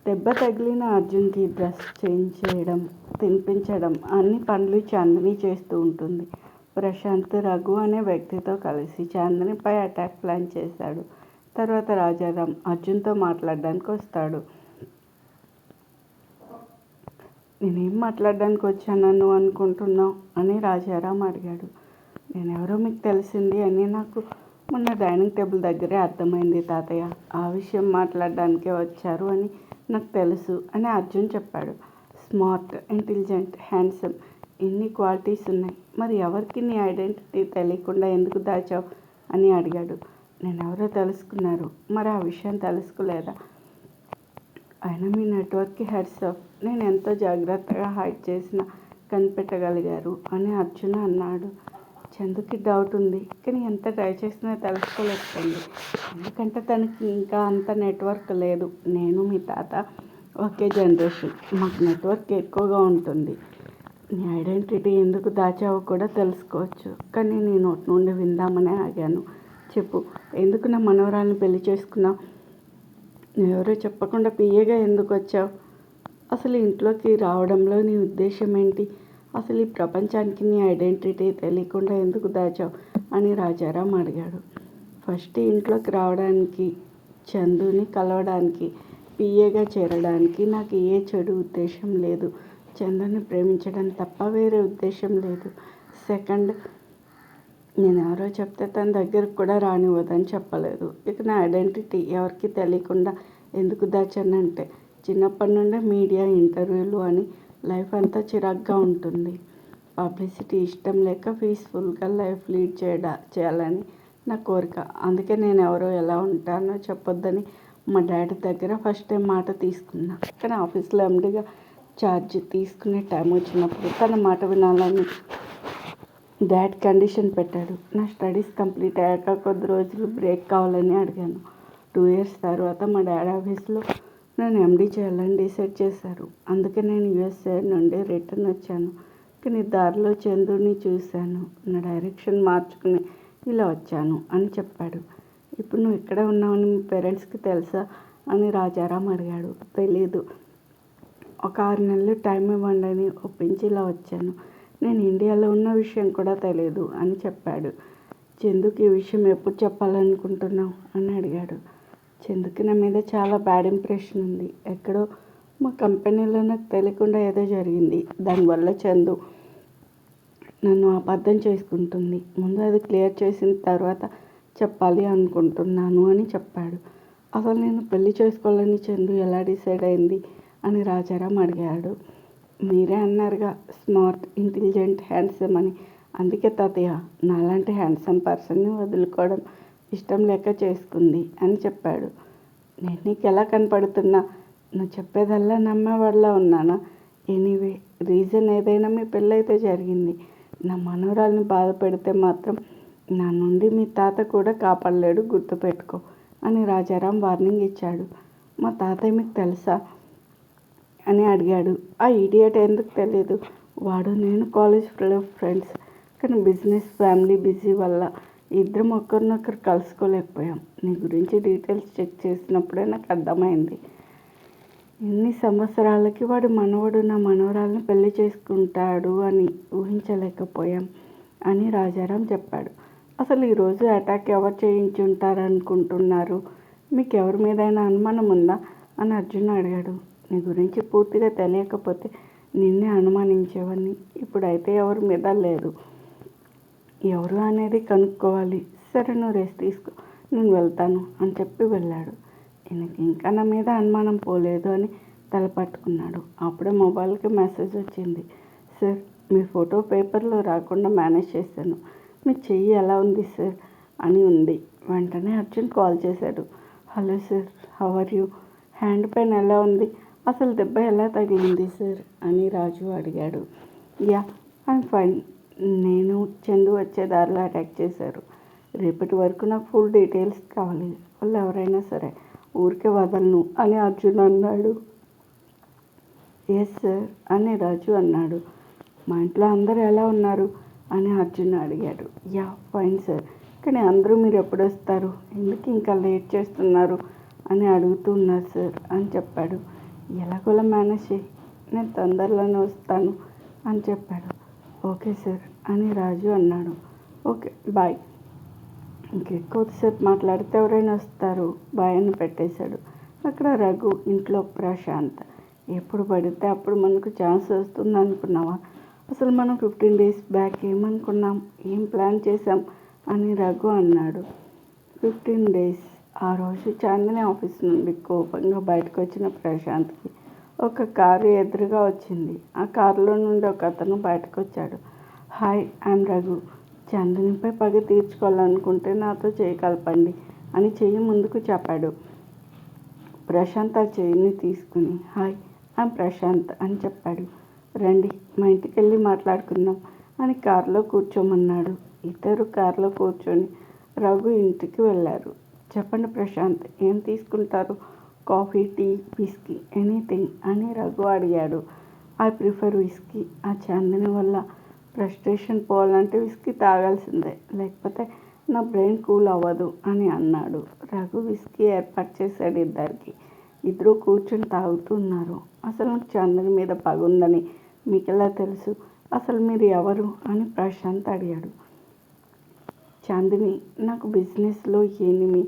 దెబ్బ తగిలిన అర్జున్కి డ్రెస్ చేంజ్ చేయడం, తినిపించడం అన్ని పనులు చాందిని చేస్తూ ఉంటుంది. ప్రశాంత్ రఘు అనే వ్యక్తితో కలిసి చాందినిపై అటాక్ ప్లాన్ చేశాడు. తర్వాత రాజారాం అర్జున్తో మాట్లాడడానికి వస్తాడు. నేనేం మాట్లాడడానికి వచ్చాను నువ్వు అనుకుంటున్నావు అని రాజారాం అడిగాడు. నేనెవరో మీకు తెలిసింది అని నాకు మొన్న డైనింగ్ టేబుల్ దగ్గరే అర్థమైంది తాతయ్య. ఆ విషయం మాట్లాడడానికే వచ్చారు అని నాకు తెలుసు అని అర్జున్ చెప్పాడు. స్మార్ట్, ఇంటెలిజెంట్, హ్యాండ్సమ్ ఇన్ని క్వాలిటీస్ ఉన్నాయి. మరి ఎవరికి నీ ఐడెంటిటీ తెలియకుండా ఎందుకు దాచావు అని అడిగాడు. నేనెవరో తెలుసుకున్నారు, మరి ఆ విషయం తెలుసుకోలేదా? అయినా మీ నెట్వర్క్కి హెడ్స్ ఆఫ్. నేను ఎంతో జాగ్రత్తగా హైడ్ చేసినా కనిపెట్టగలిగారు అని అర్జున్ అన్నాడు. చందుకి డౌట్ ఉంది, కానీ ఎంత ట్రై చేసినా తెలుసుకోలేకపోయింది. ఎందుకంటే తనకి ఇంకా అంత నెట్వర్క్ లేదు. నేను మీ తాత ఒకే జనరేషన్, మాకు నెట్వర్క్ ఎక్కువగా ఉంటుంది. నీ ఐడెంటిటీ ఎందుకు దాచావో కూడా తెలుసుకోవచ్చు, కానీ నీ నోటి నుండి విందామనే ఆగాను. చెప్పు, ఎందుకు నా మనవరాల్ని పెళ్లి చేసుకున్నావు? నువ్వెవరో చెప్పకుండా పియ్యగా ఎందుకు వచ్చావు? అసలు ఇంట్లోకి రావడంలో నీ ఉద్దేశం ఏంటి? అసలు ఈ ప్రపంచానికి నీ ఐడెంటిటీ తెలియకుండా ఎందుకు దాచావు అని రాజారాం అడిగాడు. ఫస్ట్ ఇంట్లోకి రావడానికి, చందుని కలవడానికి, పిఏగా చేరడానికి నాకు ఏ చెడు ఉద్దేశం లేదు. చందుని ప్రేమించడం తప్ప వేరే ఉద్దేశం లేదు. సెకండ్, నేను ఎవరో చెప్తే తన దగ్గరకు కూడా రానివ్వదని చెప్పలేదు. ఇక నా ఐడెంటిటీ ఎవరికి తెలియకుండా ఎందుకు దాచానంటే, చిన్నప్పటి నుండే మీడియా, ఇంటర్వ్యూలు అని లైఫ్ అంతా చిరాగ్గా ఉంటుంది. పబ్లిసిటీ ఇష్టం లేక పీస్ఫుల్గా లైఫ్ లీడ్ చేయాలని నా కోరిక. అందుకే నేను ఎవరో ఎలా ఉంటానో చెప్పొద్దని మా డాడీ దగ్గర ఫస్ట్ టైం మాట తీసుకున్నా. కానీ ఆఫీస్లో ఎండీగా ఛార్జ్ తీసుకునే టైం వచ్చినప్పుడు తన మాట వినాలని డాడ్ కండిషన్ పెట్టాడు. నా స్టడీస్ కంప్లీట్ అయ్యాక కొద్ది రోజులు బ్రేక్ కావాలని అడిగాను. 2 years తర్వాత మా డాడీ ఆఫీస్లో నేను ఎండీ చేయాలని డిసైడ్ చేశారు. అందుకే నేను USA నుండి రిటర్న్ వచ్చాను. కానీ దారిలో చందుని చూశాను. నా డైరెక్షన్ మార్చుకుని ఇలా వచ్చాను అని చెప్పాడు. ఇప్పుడు నువ్వు ఇక్కడే ఉన్నావని మీ పేరెంట్స్కి తెలుసా అని రాజారాం అడిగాడు. తెలీదు. ఒక 6 నెలలు టైం ఇవ్వండి అని ఒప్పించి ఇలా వచ్చాను. నేను ఇండియాలో ఉన్న విషయం కూడా తెలియదు అని చెప్పాడు. చందుకి ఈ విషయం ఎప్పుడు చెప్పాలనుకుంటున్నావు అని అడిగాడు. చందుకి నా మీద చాలా బ్యాడ్ ఇంప్రెషన్ ఉంది. ఎక్కడో మా కంపెనీలో నాకు తెలియకుండా ఏదో జరిగింది. దానివల్ల చందు నన్ను అబద్ధం చేసుకుంటుంది. ముందు అది క్లియర్ చేసిన తర్వాత చెప్పాలి అనుకుంటున్నాను అని చెప్పాడు. అసలు నేను పెళ్లి చేసుకోవాలని చందు ఎలా డిసైడ్ అయింది అని రాజారాం అడిగాడు. మీరే అన్నారుగా స్మార్ట్, ఇంటెలిజెంట్, హ్యాండ్సమ్ అని. అందుకే తాతయ్య నాలాంటి హ్యాండ్సమ్ పర్సన్ని వదులుకోవడం ఇష్టం లేక చేసుకుంది అని చెప్పాడు. నేను నీకు ఎలా కనపడుతున్నా? నువ్వు చెప్పేదల్లా నమ్మేవాడిలా ఉన్నానా? ఎనీవే, రీజన్ ఏదైనా మీ పెళ్ళైతే జరిగింది. నా మనవరాల్ని బాధ పెడితే మాత్రం నా నుండి మీ తాత కూడా కాపాడలేడు, గుర్తుపెట్టుకో అని రాజారాం వార్నింగ్ ఇచ్చాడు. మా తాతయ్య మీకు తెలుసా అని అడిగాడు. ఆ ఇడియట్ ఎందుకు తెలీదు? వాడు నేను కాలేజ్ ఫ్రెండ్స్. కానీ బిజినెస్, ఫ్యామిలీ బిజీ వల్ల ఇద్దరం ఒకరినొకరు కలుసుకోలేకపోయాం. నీ గురించి డీటెయిల్స్ చెక్ చేసినప్పుడే నాకు అర్థమైంది. ఇన్ని సంవత్సరాలకి వాడి మనవడు నా మనవరాలను పెళ్లి చేసుకుంటాడు అని ఊహించలేకపోయాం అని రాజారాం చెప్పాడు. అసలు ఈరోజు అటాక్ ఎవరు చేయించి ఉంటారనుకుంటున్నారు? మీకు ఎవరి మీదైనా అనుమానం ఉందా అని అర్జున్ అడిగాడు. నీ గురించి పూర్తిగా తెలియకపోతే నిన్నే అనుమానించేవాడిని. ఇప్పుడైతే ఎవరి మీద లేదు. ఎవరు అనేది కనుక్కోవాలి. సరే, నువ్వు రెస్ట్ తీసుకో, నేను వెళ్తాను అని చెప్పి వెళ్ళాడు. ఈయనకి ఇంకా నా మీద అనుమానం పోలేదు అని తల పట్టుకున్నాడు. అప్పుడే మొబైల్కి మెసేజ్ వచ్చింది. సార్, మీ ఫోటో పేపర్లో రాకుండా మేనేజ్ చేశాను. మీ చెయ్యి ఎలా ఉంది సార్ అని ఉంది. వెంటనే అర్జున్ కాల్ చేశాడు. Hello sir, how are you? Hand pain ఎలా ఉంది? అసలు దెబ్బ ఎలా తగిలింది సార్ అని రాజు అడిగాడు. Yeah, I'm fine. నేను చందు వచ్చే దారిలో అటాక్ చేశారు. రేపటి వరకు నాకు ఫుల్ డీటెయిల్స్ కావాలి. వాళ్ళు ఎవరైనా సరే ఊరికే వదలను అని అర్జున్ అన్నాడు. ఎస్ సార్ అని రాజు అన్నాడు. మా ఇంట్లో అందరూ ఎలా ఉన్నారు అని అర్జున్ అడిగాడు. Yeah, fine sir. కానీ అందరూ మీరు ఎప్పుడు వస్తారు, ఎందుకు ఇంకా లేట్ చేస్తున్నారు అని అడుగుతున్నారు సార్ అని చెప్పాడు. ఎలాగోలా మేనేజ్ చేయి, నేను తొందరలోనే వస్తాను అని చెప్పాడు. ఓకే సార్ అని రాజు అన్నాడు. Okay bye. ఇంకెక్కువసేపు మాట్లాడితే ఎవరైనా వస్తారు, బాయ్ అని పెట్టేశాడు. అక్కడ రఘు, ఇంట్లో ప్రశాంత్. ఎప్పుడు పడితే అప్పుడు మనకు ఛాన్స్ వస్తుంది అనుకున్నావా? అసలు మనం 15 days బ్యాక్ ఏమనుకున్నాం, ఏం ప్లాన్ చేసాం అని రఘు అన్నాడు. 15 days. ఆ రోజు చాందిని ఆఫీస్ నుండి కోపంగా బయటకు వచ్చిన ప్రశాంత్కి ఒక కారు ఎదురుగా వచ్చింది. ఆ కారులో నుండి ఒక అతను బయటకు వచ్చాడు. Hi, I'm Raghu. చాందినిపై పగ తీర్చుకోవాలనుకుంటే నాతో చేయి కలపండి అని చెయ్యి ముందుకు చెప్పాడు. ప్రశాంత్ ఆ చెయ్యిని తీసుకుని హాయ్, ఐఎమ్ ప్రశాంత్ అని చెప్పాడు. రండి, మా ఇంటికి వెళ్ళి మాట్లాడుకుందాం అని కారులో కూర్చోమన్నాడు. ఇద్దరు కారులో కూర్చొని రఘు ఇంటికి వెళ్ళారు. చెప్పండి ప్రశాంత్, ఏం తీసుకుంటారు? కాఫీ, టీ, విస్కీ, ఎనీథింగ్ అని రఘు అడిగాడు. I prefer whisky. ఆ చాందిని వల్ల ఫ్రస్ట్రేషన్ పోవాలంటే విస్కీ తాగాల్సిందే, లేకపోతే నా బ్రెయిన్ కూల్ అవ్వదు అని అన్నాడు. రఘు విస్కీ ఏర్పాటు చేశాడు ఇద్దరికి. ఇద్దరు కూర్చొని తాగుతున్నారు. అసలు నాకు చాందిని మీద పగ ఉందని మీకెలా తెలుసు? అసలు మీరు ఎవరు అని ప్రశాంత్ అడిగాడు. చాందిని నాకు బిజినెస్లో ఎనిమి.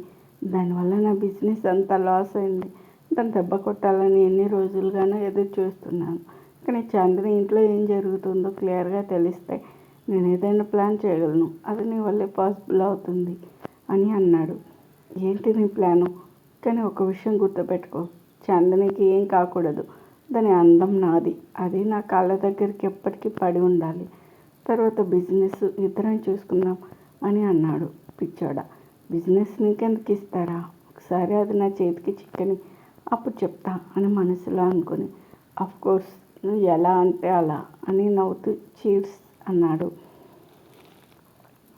దానివల్ల నా బిజినెస్ అంతా లాస్ అయింది. దాన్ని దెబ్బ కొట్టాలని ఎన్ని రోజులుగానో ఎదురు చూస్తున్నాను. కానీ చాందిని ఇంట్లో ఏం జరుగుతుందో క్లియర్గా తెలిస్తే నేను ఏదైనా ప్లాన్ చేయగలను. అది నీ వల్లే పాసిబుల్ అవుతుంది అని అన్నాడు. ఏంటి నీ ప్లాను? కానీ ఒక విషయం గుర్తుపెట్టుకో, చాందినికి ఏం కాకూడదు. దాని అందం నాది, అది నా కాళ్ళ దగ్గరికి ఎప్పటికీ పడి ఉండాలి. తర్వాత బిజినెస్ ఇద్దరం చూసుకుందాం అని అన్నాడు. పిచ్చోడా, బిజినెస్ నీకెందుకు ఇస్తారా? ఒకసారి అది నా చేతికి చిక్కని అప్పుడు చెప్తా అని మనసులో అనుకుని కోర్స్ నువ్వు ఎలా అంటే అలా అని నవ్వుతూ చీర్స్ అన్నాడు.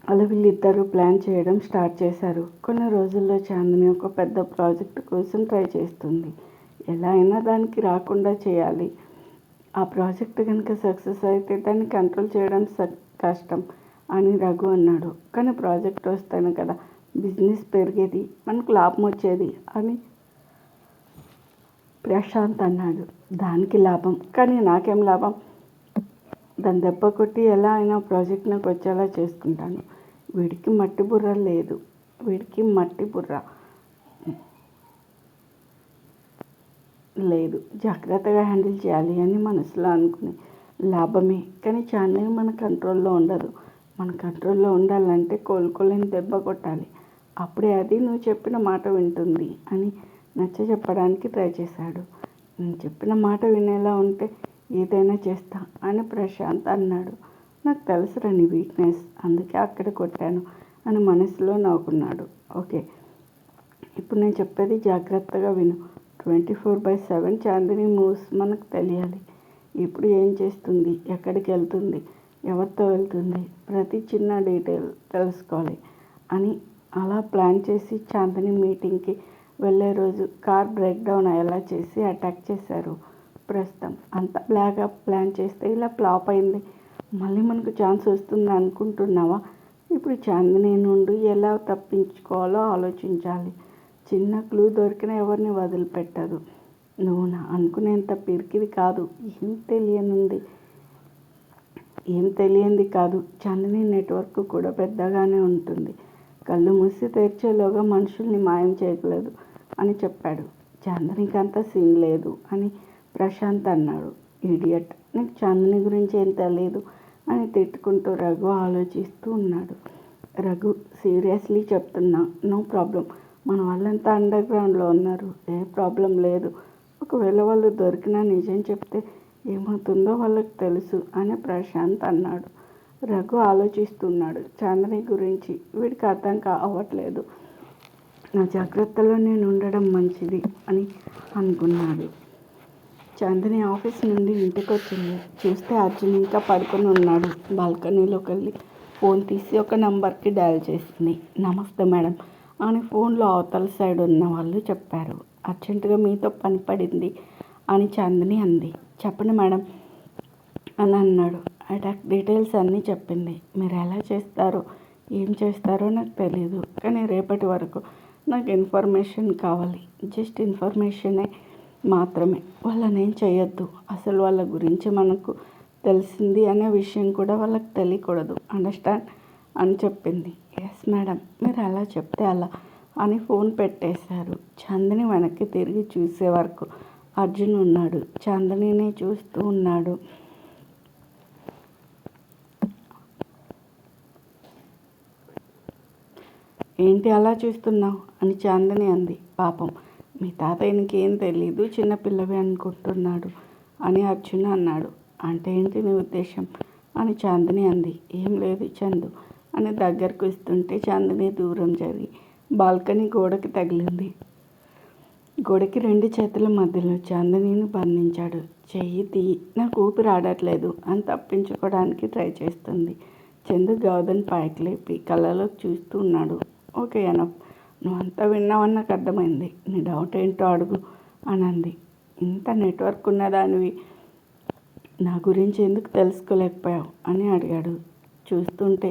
అలా వీళ్ళిద్దరూ ప్లాన్ చేయడం స్టార్ట్ చేశారు. కొన్ని రోజుల్లో చాందిని ఒక పెద్ద ప్రాజెక్ట్ కోసం ట్రై చేస్తుంది. ఎలా అయినా దానికి రాకుండా చేయాలి. ఆ ప్రాజెక్ట్ కనుక సక్సెస్ అయితే దాన్ని కంట్రోల్ చేయడం కష్టం అని రఘు అన్నాడు. కానీ ప్రాజెక్ట్ వస్తేనే కదా బిజినెస్ పెరిగేది, మనకు లాభం వచ్చేది అని ప్రశాంత్ అన్నాడు. దానికి లాభం, కానీ నాకేం లాభం? దాన్ని దెబ్బ కొట్టి ఎలా అయినా ప్రాజెక్ట్ నాకు వచ్చేలా చేసుకుంటాను. వీడికి మట్టి బుర్ర లేదు, వీడికి మట్టి బుర్ర లేదు, జాగ్రత్తగా హ్యాండిల్ చేయాలి అని మనసులో అనుకుని లాభమే. కానీ చాందిని మన కంట్రోల్లో ఉండదు. మన కంట్రోల్లో ఉండాలంటే కోలుకోలేని దెబ్బ కొట్టాలి. అప్పుడే అది నువ్వు చెప్పిన మాట వింటుంది అని నచ్చ చెప్పడానికి ట్రై చేశాడు. నేను చెప్పిన మాట వినేలా ఉంటే ఏదైనా చేస్తా అని ప్రశాంత్ అన్నాడు. నాకు తెలుసురా నీ వీక్నెస్, అందుకే అక్కడ కొట్టాను అని మనసులో నవ్వుకున్నాడు. ఓకే, ఇప్పుడు నేను చెప్పేది జాగ్రత్తగా విను. 24/7 చాందిని మూవ్స్ మనకు తెలియాలి. ఇప్పుడు ఏం చేస్తుంది, ఎక్కడికి వెళ్తుంది, ఎవరితో వెళ్తుంది, ప్రతి చిన్న డీటెయిల్ తెలుసుకోవాలి అని అలా ప్లాన్ చేసి చాందిని మీటింగ్కి వెళ్ళే రోజు కార్ బ్రేక్ డౌన్ అయ్యేలా చేసి అటాక్ చేశారు. ప్రస్తుతం అంత బ్లాగా ప్లాన్ చేస్తే ఇలా ఫ్లాప్ అయింది. మళ్ళీ మనకు ఛాన్స్ వస్తుంది అనుకుంటున్నావా? ఇప్పుడు చాందిని నుండి ఎలా తప్పించుకోవాలో ఆలోచించాలి. చిన్న క్లూ దొరికిన ఎవరిని వదిలిపెట్టదు. నువ్వు నా అనుకునేంత పిరికిది కాదు. ఏం తెలియంది కాదు. చాందిని నెట్వర్క్ కూడా పెద్దగానే ఉంటుంది. కళ్ళు మూసి తెరిచేలోగా మనుషుల్ని మాయం చేయగలదు అని చెప్పాడు. చాందినికి అంత సీన్ లేదు అని ప్రశాంత్ అన్నాడు. ఇడియట్, నీకు చాందిని గురించి ఏం తెలియదు అని తిట్టుకుంటూ రఘు ఆలోచిస్తూ ఉన్నాడు. రఘు, సీరియస్లీ చెప్తున్నా, నో ప్రాబ్లం. మన వాళ్ళంతా అండర్ గ్రౌండ్లో ఉన్నారు, ఏ ప్రాబ్లం లేదు. ఒకవేళ వాళ్ళు దొరికినా నిజం చెప్తే ఏమవుతుందో వాళ్ళకి తెలుసు అని ప్రశాంత్ అన్నాడు. రఘు ఆలోచిస్తున్నాడు. చాందిని గురించి వీడికి అర్థం కావట్లేదు. నా జాగ్రత్తలో నేను ఉండడం మంచిది అని అనుకున్నాడు. చాందిని ఆఫీస్ నుండి ఇంటికి వచ్చింది. చూస్తే అర్జున్ ఇంకా పడుకొని ఉన్నాడు. బాల్కనీలోకి వెళ్ళి ఫోన్ తీసి ఒక నంబర్కి డయల్ చేసింది. నమస్తే మేడం అని ఫోన్లో అవతల సైడ్ ఉన్న వాళ్ళు చెప్పారు. అర్జెంటుగా మీతో పని పడింది అని చాందిని అంది. చెప్పండి మేడం అని అన్నాడు. అటాక్ డీటెయిల్స్ అన్నీ చెప్పింది. మీరు ఎలా చేస్తారో ఏం చేస్తారో నాకు తెలీదు, కానీ రేపటి వరకు నాకు ఇన్ఫర్మేషన్ కావాలి. జస్ట్ ఇన్ఫర్మేషనే మాత్రమే. వాళ్ళనేం చేయొద్దు. అసలు వాళ్ళ గురించి మనకు తెలిసింది అనే విషయం కూడా వాళ్ళకి తెలియకూడదు. అండర్స్టాండ్ అని చెప్పింది. ఎస్ మేడం, మీరు అలా చెప్తే అలా అని ఫోన్ పెట్టేశారు. చాందిని వెనక్కి తిరిగి చూసే వరకు అర్జున్ ఉన్నాడు. చాందినిని చూస్తూ ఉన్నాడు. ఏంటి అలా చూస్తున్నావు అని చాందిని అంది. పాపం మీ తాతయ్యనికి ఏం తెలీదు, చిన్నపిల్లవి అనుకుంటున్నాడు అని అర్జున్ అన్నాడు. అంటే ఏంటి నీ ఉద్దేశం అని చాందిని అంది. ఏం లేదు చందు అని దగ్గరకు ఇస్తుంటే చాందిని దూరం జరిగి బాల్కనీ గోడకి తగిలింది. గోడకి 2 చేతుల మధ్యలో చాందినిని బంధించాడు. చెయ్యి తీ, నాకు ఊపిరి ఆడట్లేదు అని తప్పించుకోవడానికి ట్రై చేస్తుంది. చందు గౌదన్ పైకి లేపి కళ్ళలోకి చూస్తూ ఉన్నాడు. ఓకే ఎనఫ్, నువ్వంతా విన్నావని నాకు అర్థమైంది. నీ డౌట్ ఏంటో అడుగు అని అంది. ఇంత నెట్వర్క్ ఉన్నదానివి నా గురించి ఎందుకు తెలుసుకోలేకపోయావు అని అడిగాడు. చూస్తుంటే